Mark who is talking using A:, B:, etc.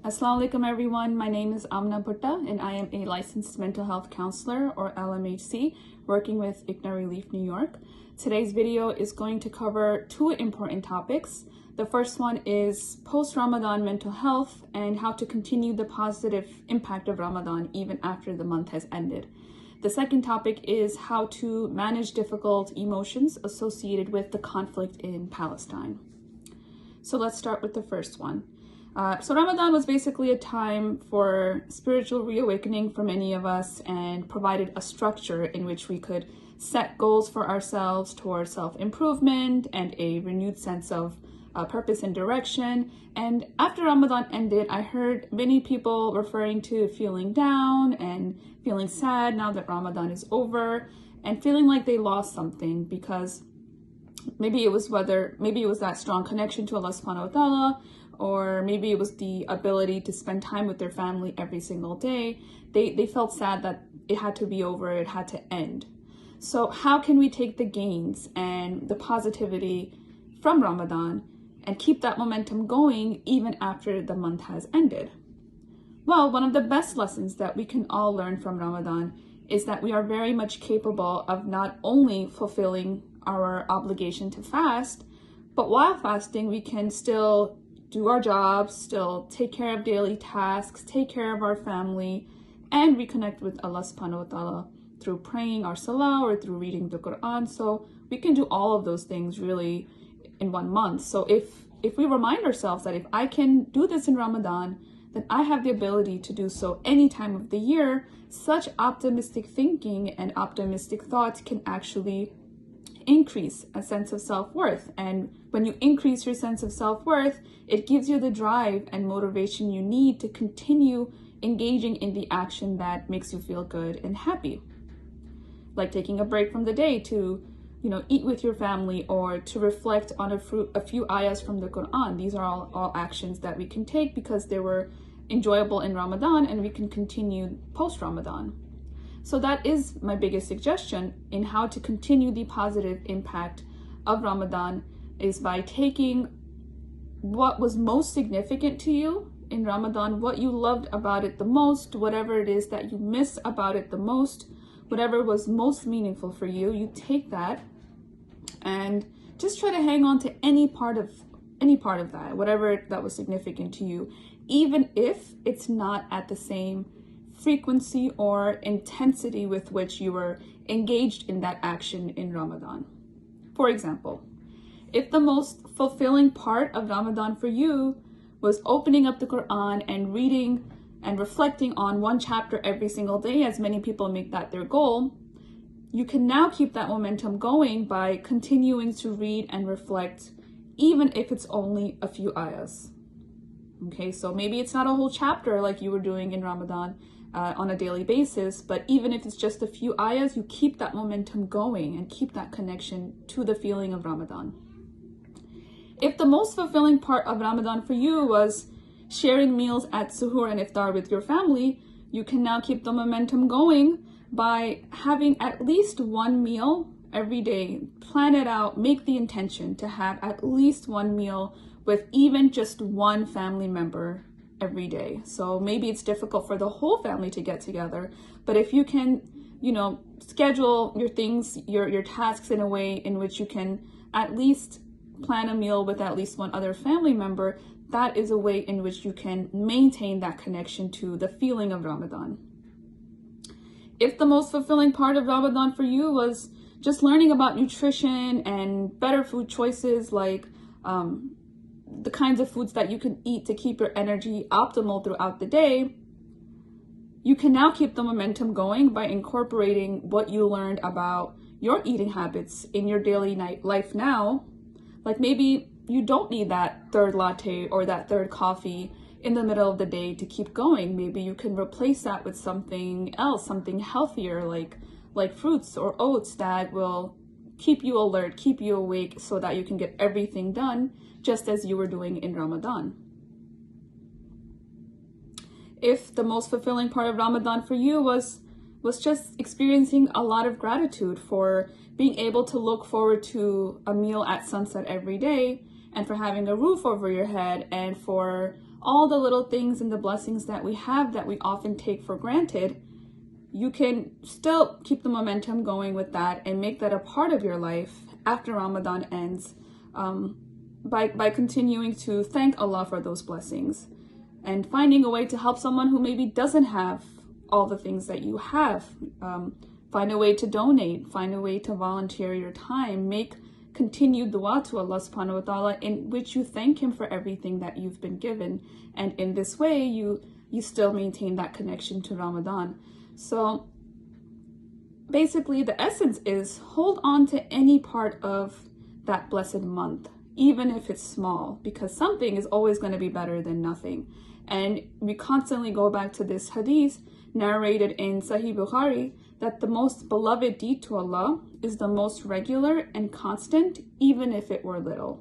A: Assalamu alaikum everyone, my name is Amna Bhutta and I am a licensed mental health counselor or LMHC working with ICNA Relief, New York. Today's video is going to cover two important topics. The first one is post-Ramadan mental health and how to continue the positive impact of Ramadan even after the month has ended. The second topic is how to manage difficult emotions associated with the conflict in Palestine. So let's start with the first one. So Ramadan was basically a time for spiritual reawakening for many of us and provided a structure in which we could set goals for ourselves towards self-improvement and a renewed sense of purpose and direction. And after Ramadan ended, I heard many people referring to feeling down and feeling sad now that Ramadan is over and feeling like they lost something because maybe it was that strong connection to Allah subhanahu wa ta'ala, or maybe it was the ability to spend time with their family every single day. They felt sad that it had to be over, it had to end. So how can we take the gains and the positivity from Ramadan and keep that momentum going even after the month has ended? Well, one of the best lessons that we can all learn from Ramadan is that we are very much capable of not only fulfilling our obligation to fast, but while fasting, we can still do our jobs, still take care of daily tasks, take care of our family, and reconnect with Allah subhanahu wa ta'ala through praying our salah or through reading the Quran. So we can do all of those things really in 1 month. So if we remind ourselves that if I can do this in Ramadan, then I have the ability to do so any time of the year, such optimistic thinking and optimistic thoughts can actually increase a sense of self-worth. And when you increase your sense of self-worth, it gives you the drive and motivation you need to continue engaging in the action that makes you feel good and happy. Like taking a break from the day to, eat with your family or to reflect on a few ayahs from the Quran. These are all actions that we can take because they were enjoyable in Ramadan and we can continue post-Ramadan. So that is my biggest suggestion in how to continue the positive impact of Ramadan is by taking what was most significant to you in Ramadan, what you loved about it the most, whatever it is that you miss about it the most, whatever was most meaningful for you, you take that and just try to hang on to any part of that, whatever that was significant to you, even if it's not at the same frequency or intensity with which you were engaged in that action in Ramadan. For example, if the most fulfilling part of Ramadan for you was opening up the Quran and reading and reflecting on one chapter every single day, as many people make that their goal, you can now keep that momentum going by continuing to read and reflect, even if it's only a few ayahs. Okay, so maybe it's not a whole chapter like you were doing in Ramadan on a daily basis, but even if it's just a few ayahs, you keep that momentum going and keep that connection to the feeling of Ramadan. If the most fulfilling part of Ramadan for you was sharing meals at suhoor and iftar with your family, you can now keep the momentum going by having at least one meal every day. Plan it out, make the intention to have at least one meal with even just one family member every day. So maybe it's difficult for the whole family to get together, but if you can, schedule your things, your tasks in a way in which you can at least plan a meal with at least one other family member, that is a way in which you can maintain that connection to the feeling of Ramadan. If the most fulfilling part of Ramadan for you was just learning about nutrition and better food choices, like the kinds of foods that you can eat to keep your energy optimal throughout the day, you can now keep the momentum going by incorporating what you learned about your eating habits in your daily life now. Like maybe you don't need that third latte or that third coffee in the middle of the day to keep going. Maybe you can replace that with something else, something healthier, like fruits or oats that will keep you alert, keep you awake so that you can get everything done just as you were doing in Ramadan. If the most fulfilling part of Ramadan for you was just experiencing a lot of gratitude for being able to look forward to a meal at sunset every day, and for having a roof over your head, and for all the little things and the blessings that we have that we often take for granted, you can still keep the momentum going with that and make that a part of your life after Ramadan ends, by continuing to thank Allah for those blessings and finding a way to help someone who maybe doesn't have all the things that you have. Find a way to donate, find a way to volunteer your time, make continued dua to Allah subhanahu wa ta'ala in which you thank him for everything that you've been given. And in this way, you still maintain that connection to Ramadan. So basically the essence is hold on to any part of that blessed month, even if it's small, because something is always going to be better than nothing. And we constantly go back to this hadith narrated in Sahih Bukhari that the most beloved deed to Allah is the most regular and constant, even if it were little.